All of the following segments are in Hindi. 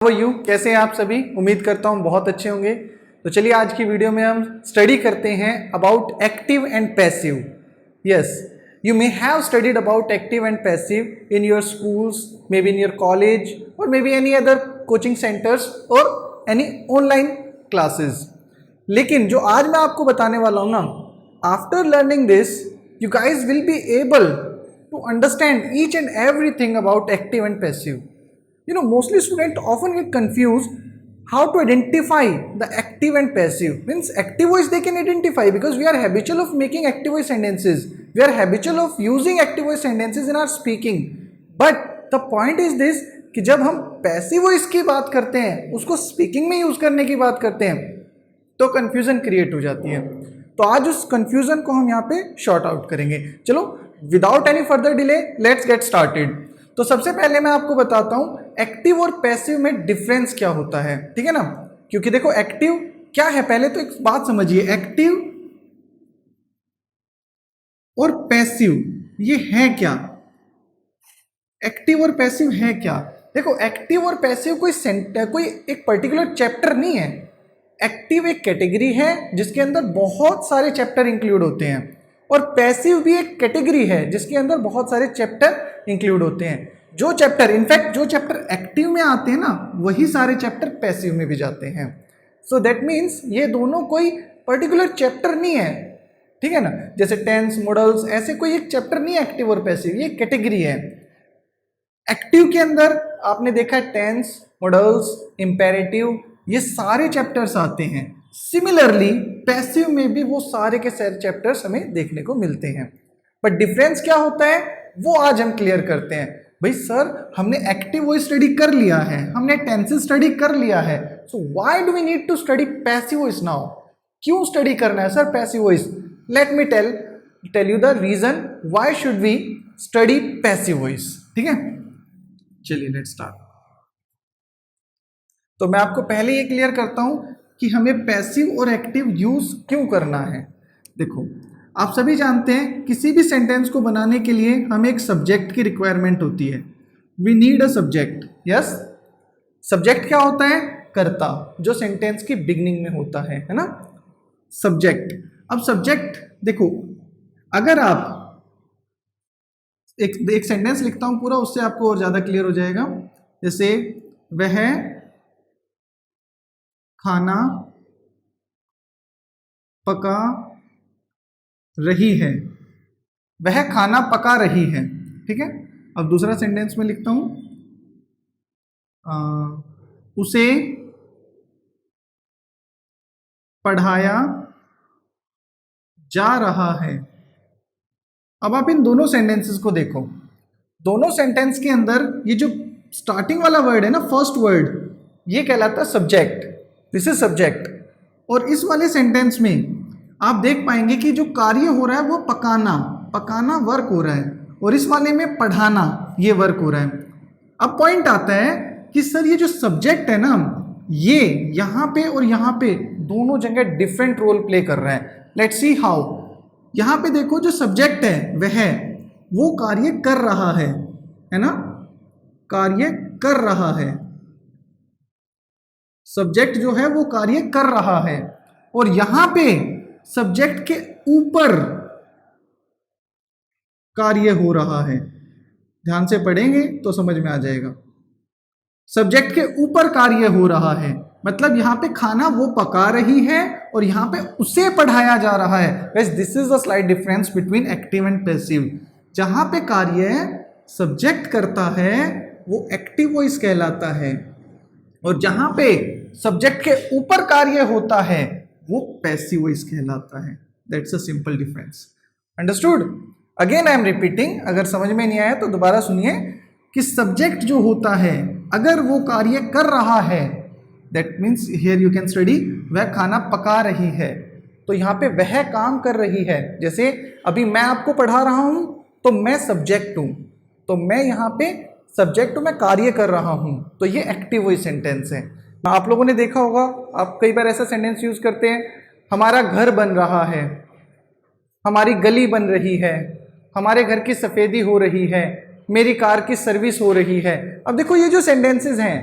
हाउ आर यू, कैसे हैं आप सभी। उम्मीद करता हूँ बहुत अच्छे होंगे। तो चलिए आज की वीडियो में हम स्टडी करते हैं about active and passive. Yes, you may have studied about active and passive in your schools, maybe in your college or maybe any other coaching centres or any online classes. लेकिन जो आज मैं आपको बताने वाला हूँ ना, after learning this you guys will be able to understand each and everything about active and passive. Mostly students often get confused how to identify the active and passive. Means active voice they can identify because we are habitual of making active voice sentences. We are habitual of using active voice sentences in our speaking. But the point is this कि जब हम passive voice की बात करते हैं, उसको speaking में यूज करने की बात करते हैं, तो confusion create हो जाती है। तो आज उस confusion को हम यहाँ पे short out करेंगे। चलो without any further delay, let's get started. तो सबसे पहले मैं आपको बताता हूं एक्टिव और पैसिव में डिफरेंस क्या होता है, ठीक है ना। क्योंकि देखो एक्टिव क्या है, पहले तो एक बात समझिए, एक्टिव और पैसिव ये है क्या। एक्टिव और पैसिव है क्या। देखो एक्टिव और पैसिव कोई एक पर्टिकुलर चैप्टर नहीं है। एक्टिव एक कैटेगरी है जिसके अंदर बहुत सारे चैप्टर इंक्लूड होते हैं, और पैसिव भी एक कैटेगरी है जिसके अंदर बहुत सारे चैप्टर इंक्लूड होते हैं। जो चैप्टर एक्टिव में आते हैं ना, वही सारे चैप्टर पैसिव में भी जाते हैं। सो दैट मीन्स ये दोनों कोई पर्टिकुलर चैप्टर नहीं है, ठीक है ना। जैसे टेंस, मॉडल्स, ऐसे कोई एक चैप्टर नहीं है एक्टिव और पैसिव, ये कैटेगरी है। एक्टिव के अंदर आपने देखा है टेंस, मॉडल्स, इंपेरेटिव, ये सारे चैप्टर्स आते हैं। सिमिलरली पैसिव में भी वो सारे के सारे चैप्टर्स हमें देखने को मिलते हैं। बट डिफरेंस क्या होता है वो आज हम क्लियर करते हैं। भाई सर, हमने एक्टिव वॉइस स्टडी कर लिया है, हमने टेंसेस स्टडी कर लिया है, so why do we need to study passive voice now. क्यों स्टडी करना है sir passive voice. Let me tell you the reason why should we study passive voice, ठीक है। चलिए लेट्स स्टार्ट। तो मैं आपको पहले ये क्लियर करता हूं कि हमें पैसिव और एक्टिव यूज क्यों करना है। देखो आप सभी जानते हैं किसी भी सेंटेंस को बनाने के लिए हमें एक सब्जेक्ट की रिक्वायरमेंट होती है। We need a subject. Yes, subject क्या होता है, कर्ता, जो सेंटेंस की बिगनिंग में होता है ना, सब्जेक्ट। अब सब्जेक्ट देखो, अगर आप एक सेंटेंस लिखता हूं पूरा, उससे आपको और ज्यादा क्लियर हो जाएगा। जैसे वह खाना पका रही है, वह खाना पका रही है, ठीक है। अब दूसरा सेंटेंस में लिखता हूं, उसे पढ़ाया जा रहा है। अब आप इन दोनों सेंटेंसेस को देखो, दोनों सेंटेंस के अंदर ये जो स्टार्टिंग वाला वर्ड है ना, फर्स्ट वर्ड, ये कहलाता है सब्जेक्ट। This is subject. और इस वाले सेंटेंस में आप देख पाएंगे कि जो कार्य हो रहा है वो पकाना वर्क हो रहा है, और इस वाले में पढ़ाना ये वर्क हो रहा है। अब पॉइंट आता है कि सर ये जो सब्जेक्ट है ना, ये यहाँ पे और यहाँ पे दोनों जगह डिफरेंट रोल प्ले कर रहा है। Let's see how. यहाँ पे देखो जो सब्जेक्ट है वो कार्य कर रहा है ना, कार्य कर रहा है। सब्जेक्ट जो है वो कार्य कर रहा है, और यहां पे सब्जेक्ट के ऊपर कार्य हो रहा है। ध्यान से पढ़ेंगे तो समझ में आ जाएगा। सब्जेक्ट के ऊपर कार्य हो रहा है, मतलब यहां पे खाना वो पका रही है और यहां पे उसे पढ़ाया जा रहा है। वैसे this is the slight difference between active and passive. जहां पे कार्य सब्जेक्ट करता है वो एक्टिव वॉइस कहलाता है, और जहां पे सब्जेक्ट के ऊपर कार्य होता है वो पैसिव वॉइस कहलाता है। That's a simple difference. Understood. Again I am repeating, अगर समझ में नहीं आया तो दोबारा सुनिए कि सब्जेक्ट जो होता है अगर वो कार्य कर रहा है, that means here you can study वह खाना पका रही है, तो यहाँ पे वह काम कर रही है। जैसे अभी मैं आपको पढ़ा रहा हूं तो मैं सब्जेक्ट हूं, तो मैं यहाँ पे सब्जेक्ट हूं, मैं कार्य कर रहा हूं, तो ये एक्टिव वॉइस सेंटेंस है। आप लोगों ने देखा होगा, आप कई बार ऐसा सेंटेंस यूज करते हैं, हमारा घर बन रहा है, हमारी गली बन रही है, हमारे घर की सफेदी हो रही है, मेरी कार की सर्विस हो रही है। अब देखो ये जो सेंटेंसेस हैं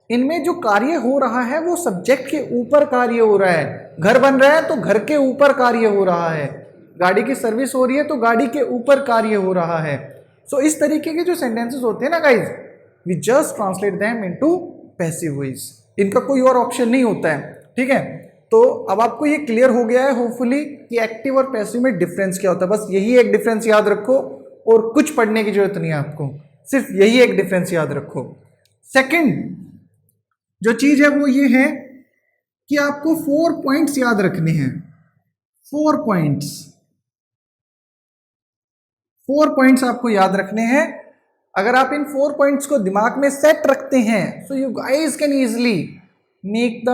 इनमें जो कार्य हो रहा है वो सब्जेक्ट के ऊपर कार्य हो रहा है। घर बन रहा है तो घर के ऊपर कार्य हो रहा है, गाड़ी की सर्विस हो रही है तो गाड़ी के ऊपर कार्य हो रहा है। सो इस तरीके के जो सेंटेंसेस होते हैं ना guys, we just translate them into passive voice, इनका कोई और ऑप्शन नहीं होता है। ठीक है, तो अब आपको ये क्लियर हो गया है होपफुली कि एक्टिव और पैसिव में डिफरेंस क्या होता है। बस यही एक डिफरेंस याद रखो और कुछ पढ़ने की जरूरत नहीं है आपको, सिर्फ यही एक डिफरेंस याद रखो। सेकंड जो चीज है वो ये है कि आपको 4 पॉइंट्स याद रखने हैं। 4 पॉइंट्स आपको याद रखने हैं। अगर आप इन 4 पॉइंट्स को दिमाग में सेट रखते हैं, so you guys can easily make the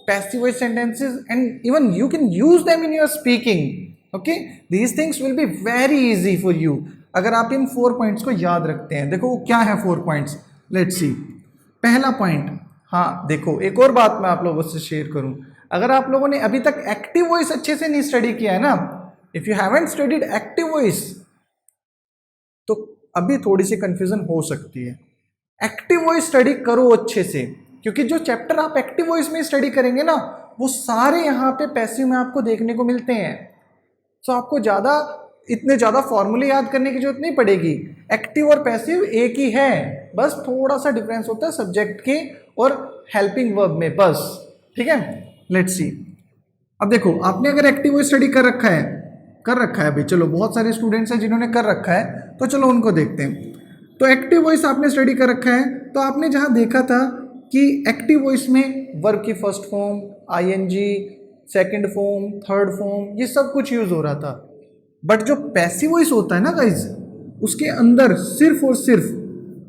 passive voice sentences and even you can use them in your speaking. Okay, these things will be very easy for you अगर आप इन 4 पॉइंट्स को याद रखते हैं। देखो क्या है 4 पॉइंट्स, लेट्स सी। पहला पॉइंट, हाँ देखो एक और बात मैं आप लोगों से शेयर करूं, अगर आप लोगों ने अभी तक एक्टिव वॉइस अच्छे से नहीं स्टडी किया है ना, if you haven't studied active voice, तो अभी थोड़ी सी कंफ्यूजन हो सकती है। एक्टिव वॉइस स्टडी करो अच्छे से, क्योंकि जो चैप्टर आप एक्टिव वॉइस में स्टडी करेंगे ना, वो सारे यहाँ पे पैसिव में आपको देखने को मिलते हैं। सो आपको इतने ज़्यादा फॉर्मूले याद करने की जरूरत नहीं पड़ेगी। एक्टिव और पैसिव एक ही है, बस थोड़ा सा डिफरेंस होता है सब्जेक्ट के और हेल्पिंग वर्ब में, बस। ठीक है, लेट्स सी। अब देखो आपने अगर एक्टिव वॉइस स्टडी कर रखा है भाई, चलो बहुत सारे स्टूडेंट्स हैं जिन्होंने कर रखा है, तो चलो उनको देखते हैं। तो एक्टिव वॉइस आपने स्टडी कर रखा है, तो आपने जहाँ देखा था कि एक्टिव वॉइस में वर्ब की first form, ING, second form, third form, ये सब कुछ यूज हो रहा था। बट जो पैसिव वॉइस होता है ना गाइज, उसके अंदर सिर्फ और सिर्फ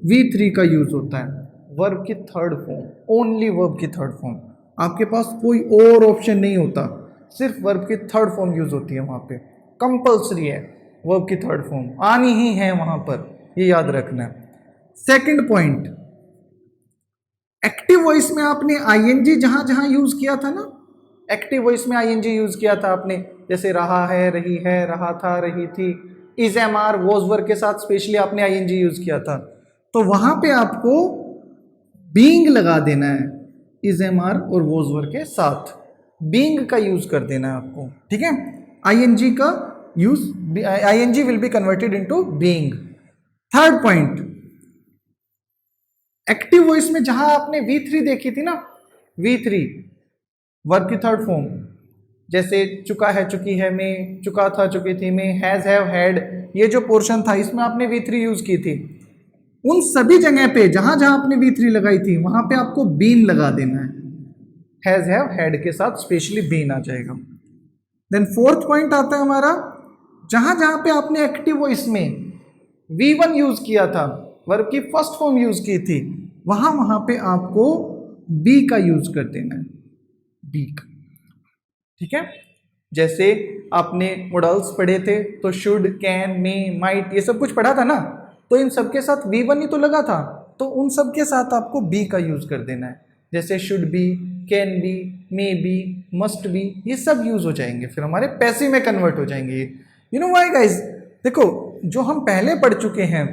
V3 का यूज होता है, वर्ब की थर्ड फॉर्म, ओनली वर्ब की थर्ड फॉर्म। आपके पास कोई और ऑप्शन नहीं होता, सिर्फ वर्ब की थर्ड फॉर्म यूज होती है वहाँ पे, कंपल्सरी है वर्ब की थर्ड फॉर्म आनी ही है वहाँ पर, ये याद रखना है। सेकंड पॉइंट, एक्टिव वॉइस में आपने आईएनजी जहां जहां यूज किया था ना, एक्टिव वॉइस में आईएनजी यूज किया था आपने, जैसे रहा है, रही है, रहा था, रही थी, is am are, was verb के साथ स्पेशली आपने आईएनजी यूज किया था, तो वहां पे आपको बीइंग लगा देना है, इज एम आर और वॉज वर्ब के साथ बीइंग का यूज कर देना है आपको। ठीक है, आईएनजी का use, ING will be converted into being. Third point, active voice में जहां आपने V3 देखी थी ना, V3 वर्ब की थर्ड फॉर्म, जैसे चुका है, चुकी है में, चुका था, चुकी थी में, हैज, हैव, हैड, ये जो पोर्शन था इसमें आपने V3 यूज की थी। उन सभी जगह पे जहां जहां आपने V3 लगाई थी वहां पे आपको बीन लगा देना है, हैज, हैव, हैड के साथ स्पेशली बीन आ जाएगा। देन फोर्थ पॉइंट आता है हमारा, जहां जहां पे आपने एक्टिव वॉइस में V1 यूज किया था, वर्ब की फर्स्ट फॉर्म यूज की थी, वहां पे आपको बी का यूज कर देना है, बी का। ठीक है, जैसे आपने मॉडल्स पढ़े थे तो शुड, कैन, मे, माइट, ये सब कुछ पढ़ा था ना, तो इन सब के साथ V1 ही तो लगा था, तो उन सब के साथ आपको बी का यूज कर देना है, जैसे should be, can be, may B, must B, ये सब यूज हो जाएंगे, फिर हमारे पैसिव में कन्वर्ट हो जाएंगे। यू नो व्हाई गाइस, देखो जो हम पहले पढ़ चुके हैं,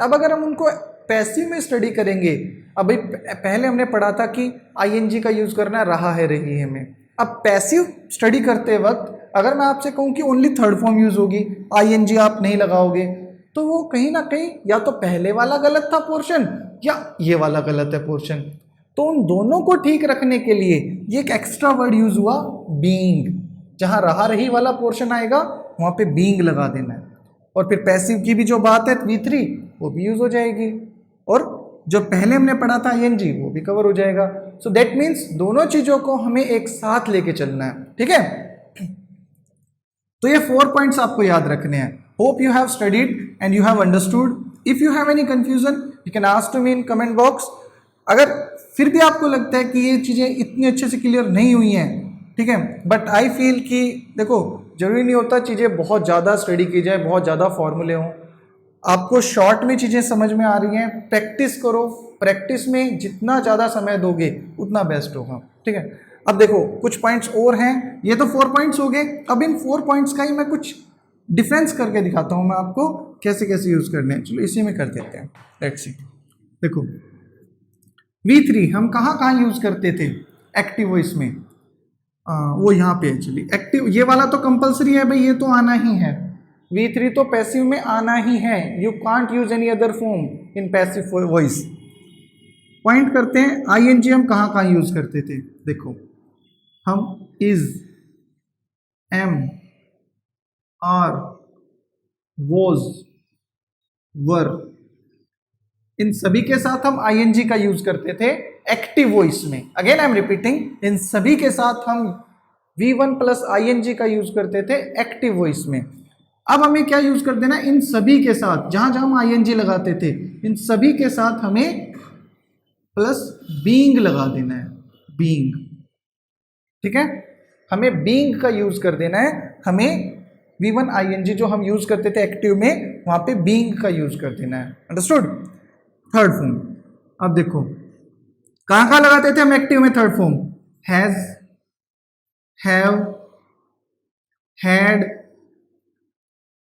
अब अगर हम उनको पैसिव में स्टडी करेंगे, अभी पहले हमने पढ़ा था कि आईएनजी का यूज करना रहा है, रही है में, अब पैसिव स्टडी करते वक्त अगर मैं आपसे कहूँ कि ओनली थर्ड फॉर्म यूज होगी, आईएनजी आप नहीं लगाओगे, तो वो कहीं ना कहीं या तो पहले वाला गलत था पोर्शन या ये वाला गलत है पोर्शन। तो उन दोनों को ठीक रखने के लिए ये एक एक्स्ट्रा वर्ड यूज हुआ, बीइंग। जहां रहा रही वाला पोर्शन आएगा वहां पे बीइंग लगा देना है, और फिर पैसिव की भी जो बात है V3 वो भी यूज हो जाएगी, और जो पहले हमने पढ़ा था आईएनजी वो भी कवर हो जाएगा। सो दैट मीन्स दोनों चीजों को हमें एक साथ लेके चलना है। ठीक है, तो ये 4 पॉइंट्स आपको याद रखने हैं। Hope you have studied and you have understood. If you have any confusion you can ask to me in comment box. अगर फिर भी आपको लगता है कि ये चीजें इतनी अच्छे से क्लियर नहीं हुई हैं, ठीक है, बट आई फील कि देखो जरूरी नहीं होता चीजें बहुत ज्यादा स्टडी की जाए, बहुत ज्यादा फॉर्मूले हों, आपको शॉर्ट में चीजें समझ में आ रही हैं, प्रैक्टिस करो, प्रैक्टिस में जितना ज़्यादा समय दोगे उतना बेस्ट होगा। ठीक है, अब देखो कुछ पॉइंट्स और हैं, ये तो 4 पॉइंट्स हो गए, अब इन 4 पॉइंट्स का ही मैं कुछ डिफरेंस करके दिखाता हूँ मैं आपको कैसे कैसे यूज़ करने हैं। चलो इसी में कर देते हैं, लेट्स सी। देखो V3 हम कहाँ कहाँ यूज करते थे एक्टिव वॉइस में? वो यहाँ पे एक्चुअली एक्टिव, ये वाला तो कंपलसरी है भाई, ये तो आना ही है। V3 तो पैसिव में आना ही है। You can't use any other form in passive voice. Point करते हैं ING हम कहाँ कहाँ यूज करते थे। देखो हम इज, एम, आर, वॉज, वर, इन सभी के साथ हम ING का यूज करते थे एक्टिव वॉइस में। अगेन आई एम रिपीटिंग, इन सभी के साथ हम V1 प्लस ING का यूज करते थे एक्टिव वॉइस में। अब हमें क्या यूज कर देना, इन सभी के साथ जहां जहां हम ING लगाते थे इन सभी के साथ हमें प्लस बीइंग लगा देना है, बीइंग। ठीक है, हमें बीइंग का यूज कर देना है। हमें V1 ING जो हम यूज करते थे एक्टिव में, वहां पे बीइंग का यूज कर देना है। अंडरस्टूड? थर्ड फॉर्म, अब देखो कहां कहां लगाते थे हम एक्टिव में third form? Has, have, had,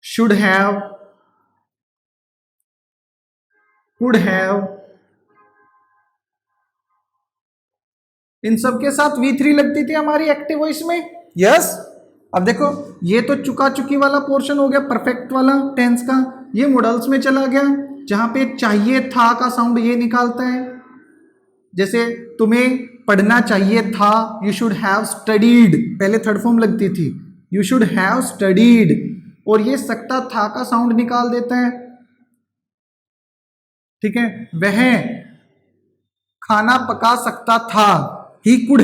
should have, could have, इन सब के साथ V3 लगती थी हमारी एक्टिव वॉइस में। यस। अब देखो ये तो चुका चुकी वाला पोर्शन हो गया, परफेक्ट वाला टेंस का। ये मॉडल्स में चला गया जहां पे चाहिए था का साउंड ये निकालता है। जैसे तुम्हें पढ़ना चाहिए था, यू शुड हैव स्टडीड, पहले थर्ड फॉर्म लगती थी, यू शुड हैव स्टडीड, और ये सकता था का साउंड निकाल देता है। ठीक है, वह खाना पका सकता था, he could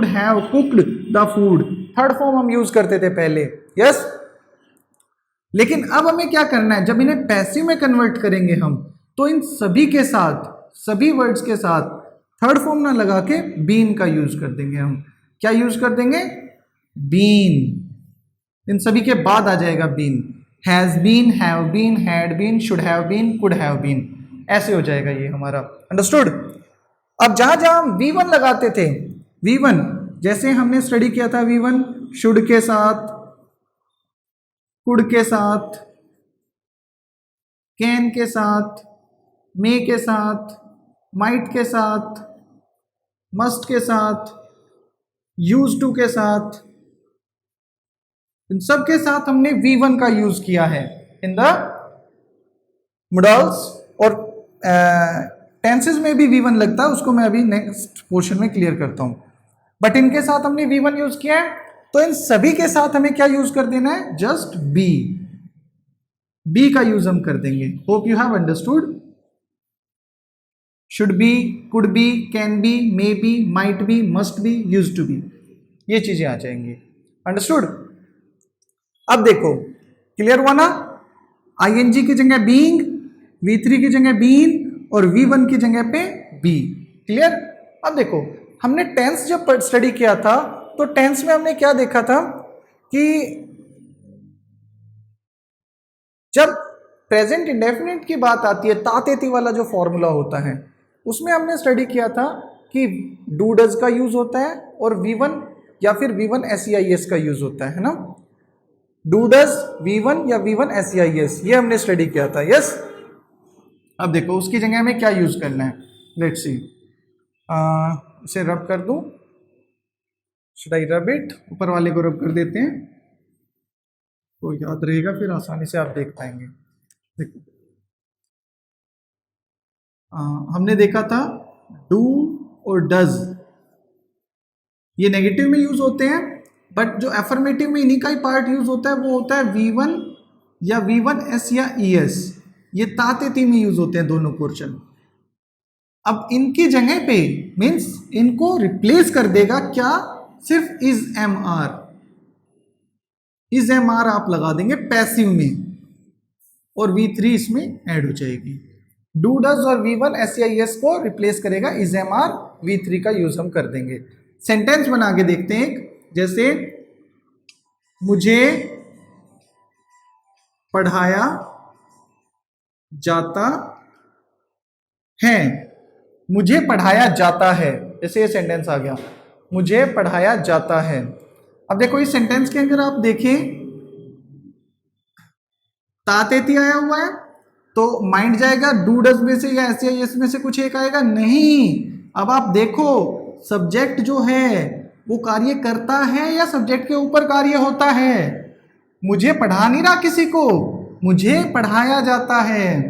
have cooked the food। Third form हम यूज करते थे पहले। यस। लेकिन अब हमें क्या करना है, जब इन्हें पैसिव में कन्वर्ट करेंगे हम, तो इन सभी के साथ, सभी वर्ड्स के साथ थर्ड फॉर्म ना लगा के बीन का यूज कर देंगे हम। क्या यूज कर देंगे? बीन। इन सभी के बाद आ जाएगा been. Has been, have been, had been, should have been, could have been, ऐसे हो जाएगा ये हमारा। अंडरस्टूड? अब जहां जहां हम V1 लगाते थे, V1 जैसे हमने स्टडी किया था, V1 शुड के साथ, कुड के साथ, कैन के साथ, मे के साथ, माइट के साथ, मस्ट के साथ, यूज टू के साथ, इन सब के साथ हमने V1 का यूज किया है इन द मॉडल्स। और टेंसेस में भी V1 लगता है, उसको मैं अभी नेक्स्ट पोर्शन में क्लियर करता हूं। बट इनके साथ हमने V1 यूज किया है, तो इन सभी के साथ हमें क्या यूज कर देना है? जस्ट बी का यूज हम कर देंगे। Hope you have understood. Should be, could be, can be, may be, might be, must be, use to be, ये चीजें आ जाएंगी। अंडरस्टूड? अब देखो क्लियर हुआ ना? ING की जगह बीइंग, V3 की जगह बीन, और V1 की जगह पे बी। क्लियर? अब देखो हमने टेंस जब स्टडी किया था, तो टेंस में हमने क्या देखा था कि जब प्रेजेंट इंडेफिनिट की बात आती है, तातेती वाला जो फॉर्मूला होता है, उसमें हमने स्टडी किया था कि डू डज का यूज होता है और V1 या फिर V1 SEIS का यूज होता है ना। डू डज, V1 या V1 SEIS, ये हमने स्टडी किया था। यस। अब देखो उसकी जगह हमें क्या यूज करना है। लेट्स सी, इसे रब कर दूं, शुड आई रब इट? ऊपर वाले को रब कर देते हैं तो याद रहेगा, फिर आसानी से आप देख पाएंगे। देखो हमने देखा था डू और डज, ये नेगेटिव में यूज होते हैं, बट जो एफर्मेटिव में इन्हीं का ही पार्ट यूज होता है, वो होता है V1 या V1S या ES। ये तातेती में यूज होते हैं दोनों पोर्शन। अब इनकी जगह पे मीन्स इनको रिप्लेस कर देगा क्या? सिर्फ is am are. Is am are आप लगा देंगे पैसिव में, और V3 इसमें ऐड हो जाएगी। डू डज और V1 SEIS को रिप्लेस करेगा इज एम आर, V3 का यूज हम कर देंगे। सेंटेंस बना के देखते हैं एक, जैसे मुझे पढ़ाया जाता है, मुझे पढ़ाया जाता है, जैसे ये सेंटेंस आ गया, मुझे पढ़ाया जाता है। अब देखो इस सेंटेंस के अंदर आप देखें तातेती आया हुआ है, तो माइंड जाएगा डू डज में से या ऐसे या इसमें से कुछ एक आएगा नहीं। अब आप देखो सब्जेक्ट जो है वो कार्य करता है या सब्जेक्ट के ऊपर कार्य होता है। मुझे पढ़ा नहीं रहा किसी को, मुझे पढ़ाया जाता है।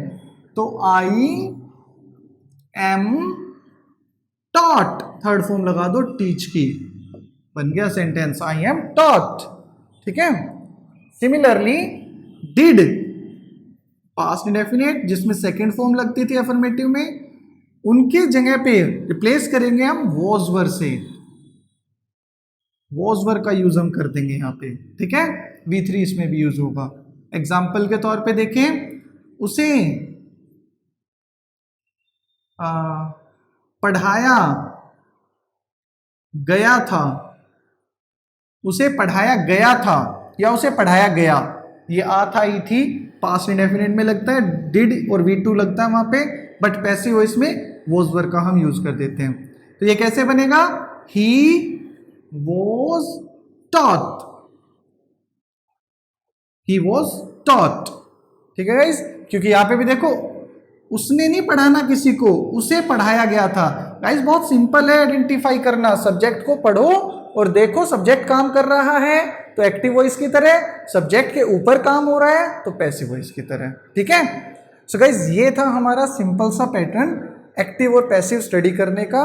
तो I am taught, third form लगा दो टीच की, बन गया सेंटेंस आई एम टॉट। ठीक है। सिमिलरली डिड, पास्ट इंडेफिनिट जिसमें सेकंड फॉर्म लगती थी अफर्मेटिव में, उनके जगह पे रिप्लेस करेंगे हम वॉज वर से। वॉज वर का यूज हम कर देंगे यहाँ पे। ठीक है। V3 इसमें भी यूज होगा। एग्जाम्पल के तौर पे देखें, उसे पढ़ाया गया था, उसे पढ़ाया गया था या उसे पढ़ाया गया, ये आ था ई थी पास्ट इंडेफिनिट में लगता है, डिड और V2 लगता है वहां पे, बट पैसिव वॉइस में वॉज वर का हम यूज कर देते हैं। तो ये कैसे बनेगा, he was taught, he was taught. ठीक है गाइस, क्योंकि यहां पे भी देखो उसने नहीं पढ़ाना किसी को, उसे पढ़ाया गया था। गाइस बहुत सिंपल है आइडेंटिफाई करना, सब्जेक्ट को पढ़ो और देखो सब्जेक्ट काम कर रहा है तो एक्टिव वॉइस की तरह, सब्जेक्ट के ऊपर काम हो रहा है तो पैसिव वॉइस की तरह। ठीक है। सो गाइस ये था हमारा सिंपल सा पैटर्न एक्टिव और पैसिव स्टडी करने का।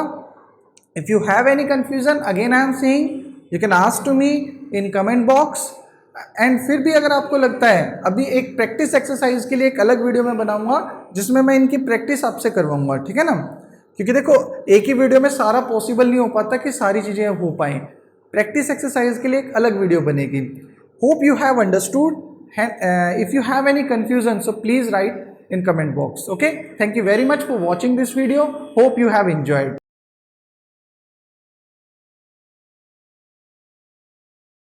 If you have any confusion again I am saying you can ask to me in comment box. And फिर भी अगर आपको लगता है, अभी एक प्रैक्टिस एक्सरसाइज के लिए एक अलग वीडियो में बनाऊंगा जिसमें मैं इनकी प्रैक्टिस आपसे करवाऊंगा। ठीक है ना, क्योंकि देखो एक ही वीडियो में सारा पॉसिबल नहीं हो पाता कि सारी चीज़ें हो पाएँ। प्रैक्टिस एक्सरसाइज के लिए एक अलग वीडियो बनेगी। Hope you have understood. If you have any confusion so please right in comment box. Okay, thank you very much for watching this video. Hope you have enjoyed.